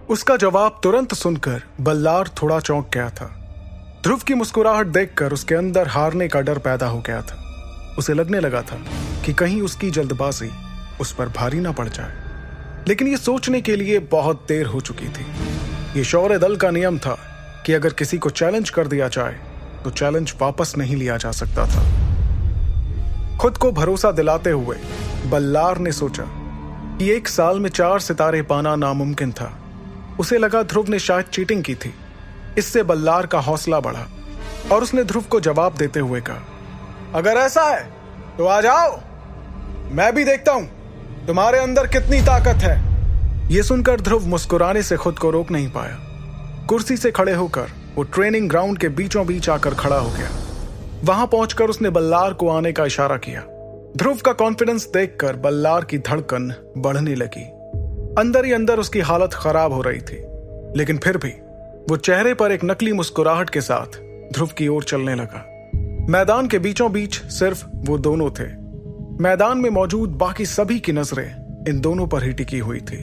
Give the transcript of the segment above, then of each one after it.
उसका जवाब तुरंत सुनकर बल्लार थोड़ा चौंक गया था। ध्रुव की मुस्कुराहट देखकर उसके अंदर हारने का डर पैदा हो गया था। उसे लगने लगा था कि कहीं उसकी जल्दबाजी उस पर भारी ना पड़ जाए, लेकिन यह सोचने के लिए बहुत देर हो चुकी थी। यह शौर्य दल का नियम था कि अगर किसी को चैलेंज कर दिया जाए तो चैलेंज वापस नहीं लिया जा सकता था। खुद को भरोसा दिलाते हुए बल्लार ने सोचा कि 1 साल में 4 सितारे पाना नामुमकिन था। उसे लगा ध्रुव ने शायद चीटिंग की थी। इससे बल्लार का हौसला बढ़ा और उसने ध्रुव को जवाब देते हुए कहा, अगर ऐसा है तो आ जाओ, मैं भी देखता हूं तुम्हारे अंदर कितनी ताकत है। यह सुनकर ध्रुव मुस्कुराने से खुद को रोक नहीं पाया। कुर्सी से खड़े होकर वो ट्रेनिंग ग्राउंड के बीचों बीच आकर खड़ा हो गया। वहां पहुंचकर उसने बल्लार को आने का इशारा किया। ध्रुव का कॉन्फिडेंस देखकर बल्लार की धड़कन बढ़ने लगी। अंदर ही अंदर उसकी हालत खराब हो रही थी, लेकिन फिर भी वो चेहरे पर एक नकली मुस्कुराहट के साथ ध्रुव की ओर चलने लगा। मैदान के बीचों बीच सिर्फ वो दोनों थे। मैदान में मौजूद बाकी सभी की नजरें इन दोनों पर ही टिकी हुई थी।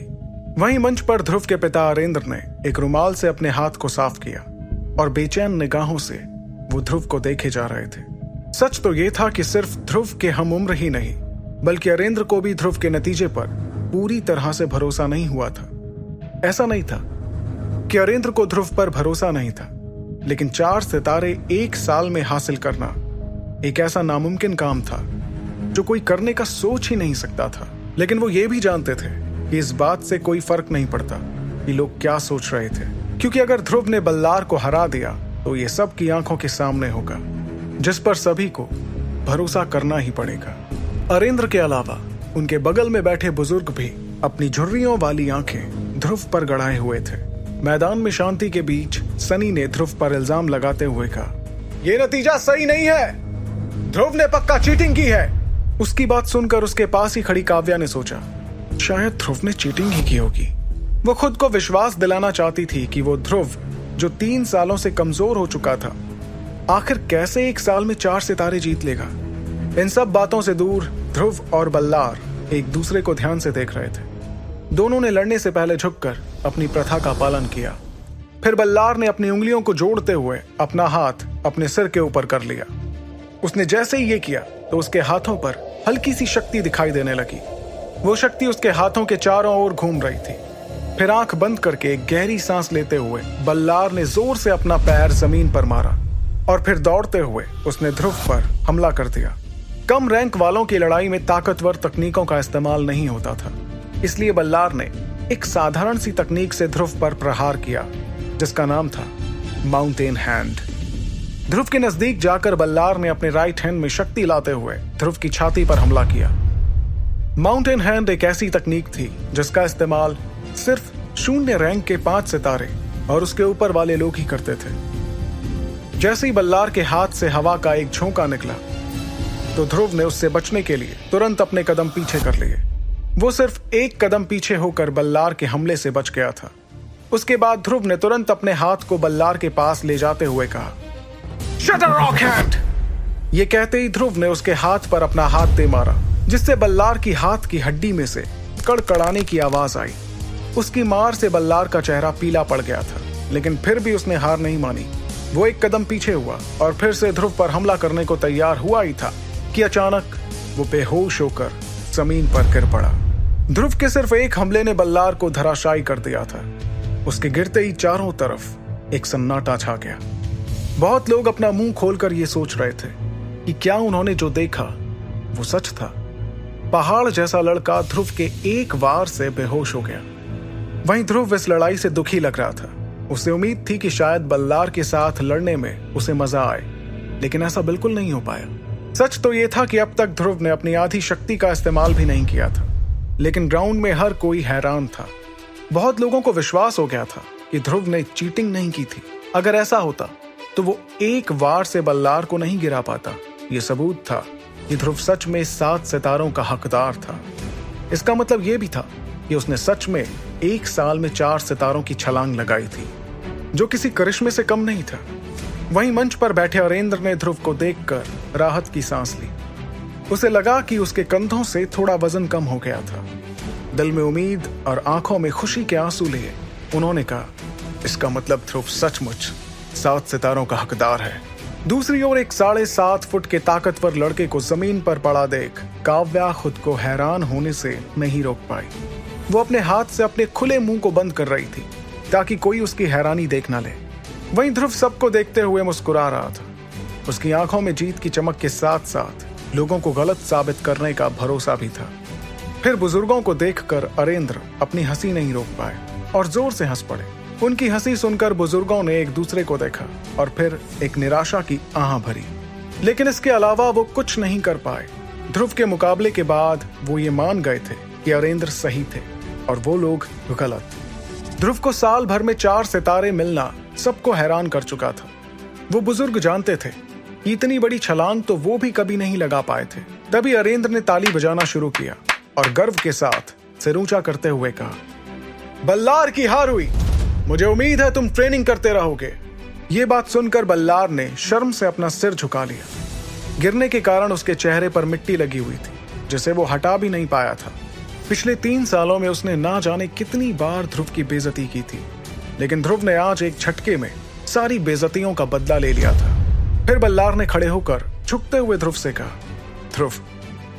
वहीं मंच पर ध्रुव के पिता अरेंद्र ने एक रुमाल से अपने हाथ को साफ किया और बेचैन निगाहों से वो ध्रुव को देखे जा रहे थे। सच तो ये था कि सिर्फ ध्रुव के हम उम्र ही नहीं, बल्कि अरेंद्र को भी ध्रुव के नतीजे पर पूरी तरह से भरोसा नहीं हुआ था। ऐसा नहीं था कि अरेंद्र को ध्रुव पर भरोसा नहीं था, लेकिन 4 सितारे 1 साल में हासिल करना एक ऐसा नामुमकिन काम था जो कोई करने का सोच ही नहीं सकता था। लेकिन वो ये भी जानते थे कि इस बात से कोई फर्क नहीं पड़ता कि लोग क्या सोच रहे थे, क्योंकि अगर ध्रुव ने बल्लार को हरा दिया तो ये सब की आंखों के सामने होगा, जिस पर सभी को भरोसा करना ही पड़ेगा। अरेंद्र के अलावा उनके बगल में बैठे बुजुर्ग भी अपनी झुर्रियों वाली आंखें ध्रुव पर गड़ाए हुए थे। मैदान में शांति के बीच सनी ने ध्रुव पर इल्जाम लगाते हुए कहा, यह नतीजा सही नहीं है, ध्रुव ने पक्का चीटिंग की है। उसकी बात सुनकर उसके पास ही खड़ी काव्या ने सोचा, शायद ध्रुव ने चीटिंग ही की होगी। वो खुद को विश्वास दिलाना चाहती थी कि वो ध्रुव जो 3 सालों से कमजोर हो चुका था, आखिर कैसे 1 साल में 4 सितारे जीत लेगा। इन सब बातों से दूर ध्रुव और बल्लार एक दूसरे को ध्यान से देख रहे थे। दोनों ने लड़ने से पहले झुककर अपनी प्रथा का पालन किया। फिर बल्लार ने अपनी उंगलियों को जोड़ते हुए अपना हाथ अपने सिर के ऊपर कर लिया। उसने जैसे ही ये किया तो उसके हाथों पर हल्की सी शक्ति दिखाई देने लगी। वो शक्ति उसके हाथों के चारों ओर घूम रही थी। फिर आंख बंद करके एक गहरी सांस लेते हुए बल्लार ने जोर से अपना पैर जमीन पर मारा और फिर दौड़ते हुए उसने ध्रुव पर हमला कर दिया। कम रैंक वालों की लड़ाई में ताकतवर तकनीकों का इस्तेमाल नहीं होता था, इसलिए बल्लार ने एक साधारण सी तकनीक से ध्रुव पर प्रहार किया, जिसका नाम था माउंटेन हैंड। ध्रुव के नजदीक जाकर बल्लार ने अपने राइट हैंड में शक्ति लाते हुए ध्रुव की छाती पर हमला किया। माउंटेन हैंड एक ऐसी तकनीक थी जिसका इस्तेमाल सिर्फ 0 रैंक के 5 सितारे और उसके ऊपर वाले लोग ही करते थे। जैसे ही बल्लार के हाथ से हवा का एक झोंका निकला तो ध्रुव ने उससे बचने के लिए तुरंत अपने कदम पीछे कर लिए। वो सिर्फ 1 कदम पीछे होकर बल्लार के हमले से बच गया था। उसके बाद ध्रुव ने तुरंत अपने हाथ को बल्लार के पास ले जाते हुए कहा, शट अप रॉक हैंड। ये कहते ही ध्रुव ने उसके हाथ पर अपना हाथ दे मारा, जिससे बल्लार की हाथ की हड्डी में से कड़कड़ाने की आवाज आई। उसकी मार से बल्लार का चेहरा पीला पड़ गया था, लेकिन फिर भी उसने हार नहीं मानी। वो 1 कदम पीछे हुआ और फिर से ध्रुव पर हमला करने को तैयार हुआ ही था कि अचानक वो बेहोश होकर जमीन पर गिर पड़ा। ध्रुव के सिर्फ एक हमले ने बल्लार को धराशायी कर दिया था। उसके गिरते ही चारों तरफ एक सन्नाटा छा गया। बहुत लोग अपना मुंह खोलकर ये सोच रहे थे कि क्या उन्होंने जो देखा वो सच था। पहाड़ जैसा लड़का ध्रुव के एक वार से बेहोश हो गया। वहीं ध्रुव इस लड़ाई से दुखी लग रहा था। उसे उम्मीद थी कि शायद बल्लार के साथ लड़ने में उसे मजा आए, लेकिन ऐसा बिल्कुल नहीं हो पाया। सच तो यह था कि अब तक ध्रुव ने अपनी आधी शक्ति का इस्तेमाल भी नहीं किया था, लेकिन ग्राउंड में हर कोई हैरान था। बहुत लोगों को विश्वास हो गया था कि ध्रुव ने चीटिंग नहीं की थी। अगर ऐसा होता तो वो एक वार से बल्लार को नहीं गिरा पाता। ये सबूत था कि ध्रुव सच में 7 सितारों का हकदार था। इसका मतलब यह भी था कि उसने सच में 1 साल में 4 सितारों की छलांग लगाई थी, जो किसी करिश्मे से कम नहीं था। वहीं मंच पर बैठे अरेंद्र ने ध्रुव को देखकर राहत की सांस ली। उसे लगा कि उसके कंधों से थोड़ा वजन कम हो गया था। दिल में उम्मीद और आंखों में खुशी के आंसू लिए उन्होंने कहा, इसका मतलब ध्रुव सचमुच 7 सितारों का हकदार है। दूसरी ओर एक 7.5 फुट के ताकतवर लड़के को जमीन पर पड़ा देख काव्या खुद को हैरान होने से नहीं रोक पाई। वो अपने हाथ से अपने खुले मुंह को बंद कर रही थी ताकि कोई उसकी हैरानी देख ना ले। वहीं ध्रुव सबको देखते हुए मुस्कुरा रहा था। उसकी आंखों में जीत की चमक के साथ साथ लोगों को गलत साबित करने का भरोसा भी था। फिर बुजुर्गों को देखकर अरेंद्र अपनी हंसी नहीं रोक पाए और जोर से हंस पड़े। उनकी हंसी सुनकर बुजुर्गों ने एक दूसरे को देखा और फिर एक निराशा की आह भरी, लेकिन इसके अलावा वो कुछ नहीं कर पाए। ध्रुव के मुकाबले के बाद वो ये मान गए थे कि अरेंद्र सही थे और वो लोग गलत। ध्रुव को साल भर में 4 सितारे मिलना सबको हैरान कर चुका था। वो बुजुर्ग जानते थे इतनी बड़ी छलांग तो वो भी कभी नहीं लगा पाए थे। तभी अरेंद्र ने ताली बजाना शुरू किया और गर्व के साथ सिर ऊंचा करते हुए कहा, बल्लार की हार हुई। मुझे उम्मीद है तुम ट्रेनिंग करते रहोगे। ये बात सुनकर बल्लार ने शर्म से अपना सिर झुका लिया। गिरने के कारण उसके चेहरे पर मिट्टी लगी हुई थी जिसे वो हटा भी नहीं पाया था। पिछले 3 सालों में उसने ना जाने कितनी बार ध्रुव की बेइज्जती की थी, लेकिन ध्रुव ने आज एक झटके में सारी बेइज्जतियों का बदला ले लिया था। फिर बल्लार ने खड़े होकर झुकते हुए ध्रुव से कहा, ध्रुव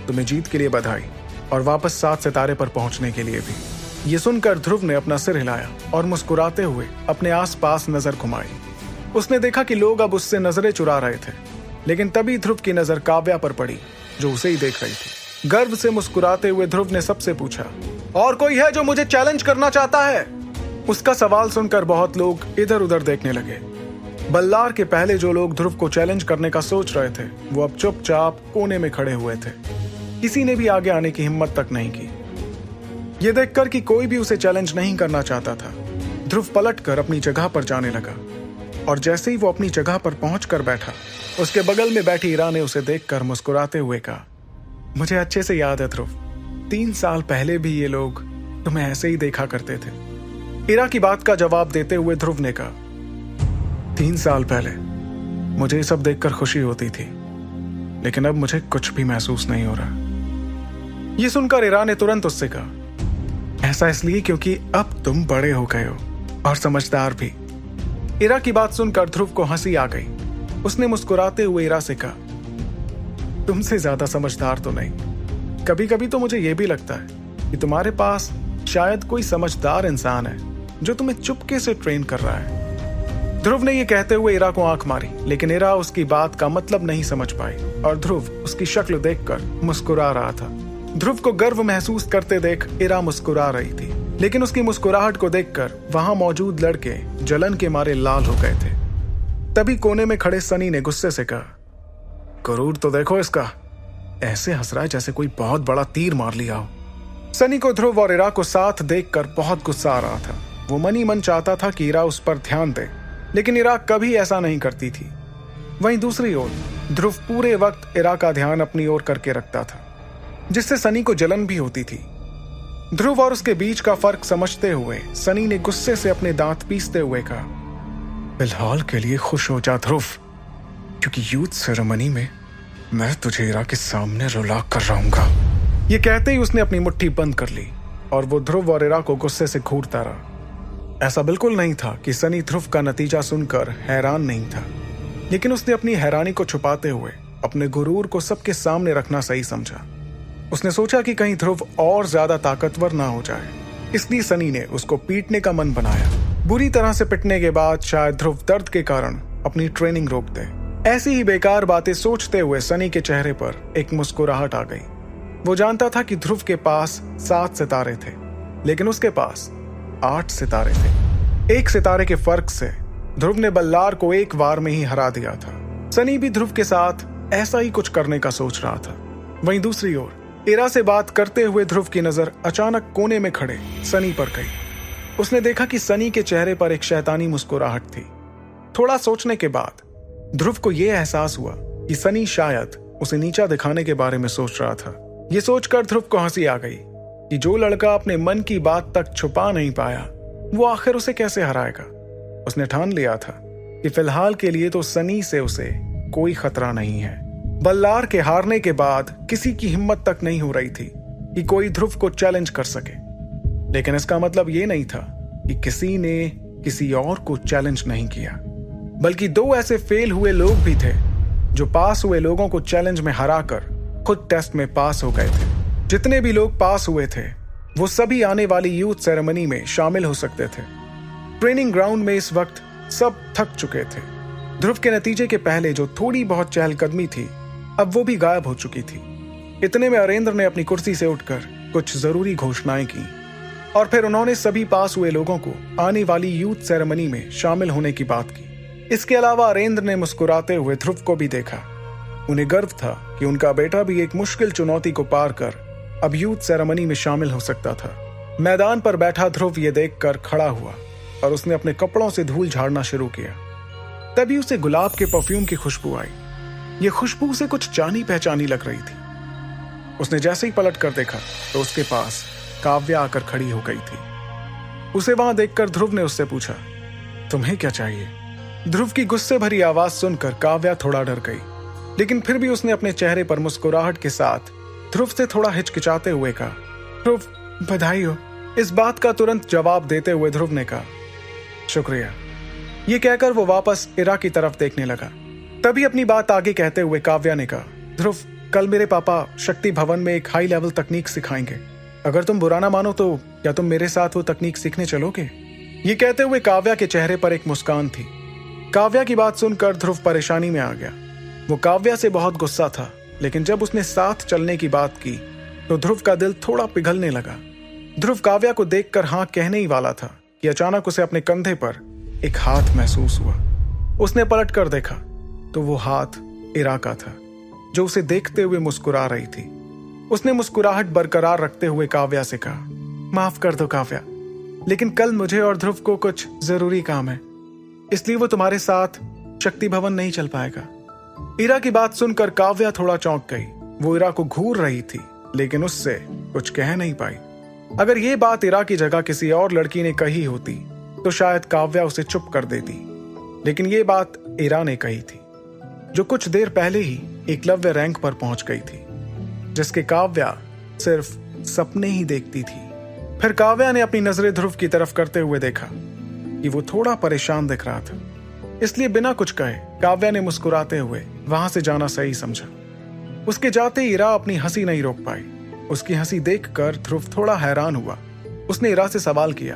तुम्हें जीत के लिए बधाई और वापस 7 सितारे पर पहुंचने के लिए भी। ये सुनकर ध्रुव ने अपना सिर हिलाया और मुस्कुराते हुए अपने आसपास नजर घुमाई। उसने देखा कि लोग अब उससे नजरें चुरा रहे थे, लेकिन तभी ध्रुव की नजर काव्या पर पड़ी जो उसे ही देख रही थी। गर्व से मुस्कुराते हुए ध्रुव ने सबसे पूछा, और कोई है जो मुझे चैलेंज करना चाहता है? उसका सवाल सुनकर बहुत लोग इधर उधर देखने लगे। बल्लार के पहले जो लोग ध्रुव को चैलेंज करने का सोच रहे थे वो अब चुपचाप कोने में खड़े हुए थे। किसी ने भी आगे आने की हिम्मत तक नहीं की। ये देखकर कि कोई भी उसे चैलेंज नहीं करना चाहता था, ध्रुव पलटकर अपनी जगह पर जाने लगा और जैसे ही वो अपनी जगह पर पहुंचकर बैठा, उसके बगल में बैठी इरा ने उसे देखकर मुस्कुराते हुए कहा, मुझे अच्छे से याद है ध्रुव, 3 साल पहले भी ये लोग तुम्हें ऐसे ही देखा करते थे। इरा की बात का जवाब देते हुए ध्रुव ने कहा, 3 साल पहले मुझे ये सब देखकर खुशी होती थी, लेकिन अब मुझे कुछ भी महसूस नहीं हो रहा। ये सुनकर इरा ने तुरंत उससे कहा, ऐसा इसलिए क्योंकि अब तुम बड़े हो गए हो और समझदार भी। इरा की बात सुनकर ध्रुव को हंसी आ गई। उसने मुस्कुराते हुए इरा से कहा, तुमसे ज्यादा समझदार तो नहीं। कभी कभी तो मुझे यह भी लगता है कि तुम्हारे पास शायद कोई समझदार इंसान है जो तुम्हें चुपके से ट्रेन कर रहा है। ध्रुव ने यह कहते हुए इरा को आंख मारी, लेकिन इरा उसकी बात का मतलब नहीं समझ पाई और ध्रुव उसकी शक्ल देखकर मुस्कुरा रहा था। ध्रुव को गर्व महसूस करते देख इरा मुस्कुरा रही थी, लेकिन उसकी मुस्कुराहट को देखकर वहां मौजूद लड़के जलन के मारे लाल हो गए थे। तभी कोने में खड़े सनी ने गुस्से से कहा, गरूर तो देखो इसका, ऐसे हंस रहा है जैसे कोई बहुत बड़ा तीर मार लिया हो। सनी को ध्रुव और इरा को साथ देखकर बहुत गुस्सा आ रहा था। वो मन ही मन चाहता था कि इरा उस पर ध्यान दे, लेकिन इरा कभी ऐसा नहीं करती थी। वहीं दूसरी ओर ध्रुव पूरे वक्त इरा का ध्यान अपनी ओर करके रखता था, जिससे सनी को जलन भी होती थी। ध्रुव और उसके बीच का फर्क समझते हुए सनी ने गुस्से से अपने दांत पीसते हुए कहा, फिलहाल के लिए खुश हो जा ध्रुव, क्योंकि यूथ सेरेमनी में मैं तुझे इरा के सामने रुला कर रहूंगा। ये कहते ही उसने अपनी मुट्ठी बंद कर ली और वो ध्रुव और इरा को गुस्से से घूरता रहा। ऐसा बिल्कुल नहीं था कि सनी ध्रुव का नतीजा सुनकर हैरान नहीं था, लेकिन उसने अपनी हैरानी को छुपाते हुए अपने गुरूर को सबके सामने रखना सही समझा। उसने सोचा कि कहीं ध्रुव और ज्यादा ताकतवर ना हो जाए, इसलिए सनी ने उसको पीटने का मन बनाया। बुरी तरह से पिटने के बाद शायद ध्रुव दर्द के कारण अपनी ट्रेनिंग रोक दे। ऐसी ही बेकार बातें सोचते हुए सनी के चेहरे पर एक मुस्कुराहट आ गई। वो जानता था कि ध्रुव के पास 7 सितारे थे, लेकिन उसके पास 8 सितारे थे। 1 सितारे के फर्क से ध्रुव ने बल्लार को एक बार में ही हरा दिया था। सनी भी ध्रुव के साथ ऐसा ही कुछ करने का सोच रहा था। वहीं दूसरी ओर इरा से बात करते हुए ध्रुव की नजर अचानक कोने में खड़े सनी पर गई। उसने देखा कि सनी के चेहरे पर एक शैतानी मुस्कुराहट थी। थोड़ा सोचने के बाद ध्रुव को यह एहसास हुआ कि सनी शायद उसे नीचा दिखाने के बारे में सोच रहा था। यह सोचकर ध्रुव को हंसी आ गई कि जो लड़का अपने मन की बात तक छुपा नहीं पाया वो आखिर उसे कैसे हराएगा। उसने ठान लिया था कि फिलहाल के लिए तो सनी से उसे कोई खतरा नहीं है। बल्लार के हारने के बाद किसी की हिम्मत तक नहीं हो रही थी कि कोई ध्रुव को चैलेंज कर सके, लेकिन इसका मतलब ये नहीं था कि किसी ने किसी और को चैलेंज नहीं किया, बल्कि दो ऐसे फेल हुए लोग भी थे जो पास हुए लोगों को चैलेंज में हराकर खुद टेस्ट में पास हो गए थे। जितने भी लोग पास हुए थे वो सभी आने वाली यूथ सेरेमनी में शामिल हो सकते थे। ट्रेनिंग ग्राउंड में इस वक्त सब थक चुके थे। ध्रुव के नतीजे के पहले जो थोड़ी बहुत चहलकदमी थी अब वो भी गायब हो चुकी थी। इतने में अरेंद्र ने अपनी कुर्सी से उठकर कुछ जरूरी घोषणाएं की और फिर उन्होंने सभी पास हुए लोगों को आने वाली यूथ सेरेमनी में शामिल होने की बात की। इसके अलावा अरेंद्र ने मुस्कुराते हुए ध्रुव को भी देखा। उन्हें गर्व था कि उनका बेटा भी एक मुश्किल चुनौती को पार कर अब यूथ सेरेमनी में शामिल हो सकता था। मैदान पर बैठा ध्रुव ये देखकर खड़ा हुआ और उसने अपने कपड़ों से धूल झाड़ना शुरू किया। तभी उसे गुलाब के परफ्यूम की खुशबू आई। ये खुशबू उसे कुछ जानी पहचानी लग रही थी। उसने जैसे ही पलट कर देखा तो उसके पास काव्या आकर खड़ी हो गई थी। उसे वहां देखकर ध्रुव ने उससे पूछा, तुम्हें क्या चाहिए? ध्रुव की गुस्से भरी आवाज सुनकर काव्या थोड़ा डर गई, लेकिन फिर भी उसने अपने चेहरे पर मुस्कुराहट के साथ ध्रुव से थोड़ा हिचकिचाते हुए कहा, ध्रुव बधाई हो। इस बात का तुरंत जवाब देते हुए ध्रुव ने कहा, शुक्रिया। ये कहकर वो वापस इरा की तरफ देखने लगा। तभी अपनी बात आगे कहते हुए काव्या ने कहा, ध्रुव कल मेरे पापा शक्ति भवन में एक हाई लेवल तकनीक सिखाएंगे। अगर तुम बुरा ना मानो तो क्या तुम मेरे साथ वो तकनीक सीखने चलोगे? ये कहते हुए काव्या के चेहरे पर एक मुस्कान थी। काव्या की बात सुनकर ध्रुव परेशानी में आ गया। वो काव्या से बहुत गुस्सा था, लेकिन जब उसने साथ चलने की बात की तो ध्रुव का दिल थोड़ा पिघलने लगा। ध्रुव काव्या को देखकर हाँ कहने ही वाला था कि अचानक उसे अपने कंधे पर एक हाथ महसूस हुआ। उसने पलट कर देखा तो वो हाथ इरा का था, जो उसे देखते हुए मुस्कुरा रही थी। उसने मुस्कुराहट बरकरार रखते हुए काव्या से कहा, माफ कर दो काव्या, लेकिन कल मुझे और ध्रुव को कुछ जरूरी काम है, इसलिए वो तुम्हारे साथ शक्ति भवन नहीं चल पाएगा। इरा की बात सुनकर काव्या थोड़ा चौंक गई। वो इरा को घूर रही थी, लेकिन उससे कुछ कह नहीं पाई। अगर ये बात इरा की जगह किसी और लड़की ने कही होती तो शायद काव्या उसे चुप कर देती, लेकिन ये बात इरा ने कही थी, जो कुछ देर पहले ही एकलव्य रैंक पर पहुंच गई थी, जिसके काव्या सिर्फ सपने ही देखती थी। फिर काव्या ने अपनी नजरें ध्रुव की तरफ करते हुए देखा कि वो थोड़ा परेशान दिख रहा था, इसलिए बिना कुछ कहे काव्या ने मुस्कुराते हुए वहां से जाना सही समझा। उसके जाते ही इरा अपनी हंसी नहीं रोक पाई। उसकी हंसी देखकर ध्रुव थोड़ा हैरान हुआ। उसने इरा से सवाल किया,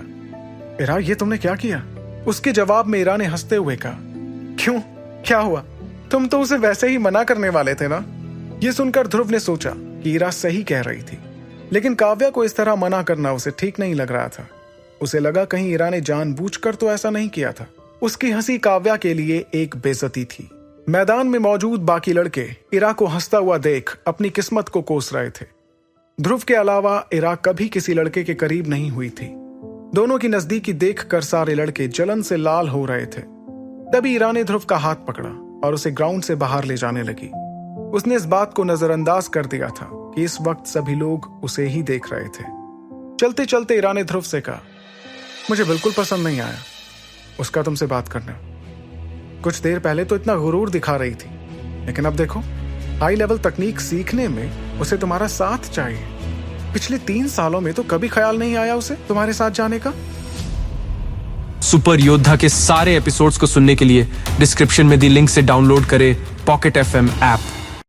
इरा ये तुमने क्या किया? उसके जवाब में इरा ने हंसते हुए कहा, क्यों, क्या हुआ? तुम तो उसे वैसे ही मना करने वाले थे ना। ये सुनकर ध्रुव ने सोचा कि इरा सही कह रही थी, लेकिन काव्या को इस तरह मना करना उसे ठीक नहीं लग रहा था। उसे लगा कहीं इरा ने जानबूझकर तो ऐसा नहीं किया था। उसकी हंसी काव्या के लिए एक बेइज्जती थी। मैदान में मौजूद बाकी लड़के इरा को हंसता हुआ देख अपनी किस्मत को कोस रहे थे। ध्रुव के अलावा इरा कभी किसी लड़के के करीब नहीं हुई थी। दोनों की नजदीकी देखकर सारे लड़के जलन से लाल हो रहे थे। तभी इरा ने ध्रुव का हाथ पकड़ा और उसे ग्राउंड से बाहर ले जाने लगी। उसने इस बात को नजरअंदाज कर दिया था कि इस वक्त सभी लोग उसे ही देख रहे थे। चलते चलते इरा ने ध्रुव से कहा, मुझे बिल्कुल पसंद नहीं आया उसका तुमसे बात करना। कुछ देर पहले तो इतना गुरूर दिखा रही थी, लेकिन अब देखो, हाई लेवल तकनीक सीखने में उसे तुम्हारा साथ चाहिए। पिछले 3 सालों में तो कभी ख्याल नहीं आया उसे तुम्हारे साथ जाने का। सुपर योद्धा के सारे एपिसोड्स को सुनने के लिए डिस्क्रिप्शन में दी लिंक से डाउनलोड करें पॉकेट FM ऐप।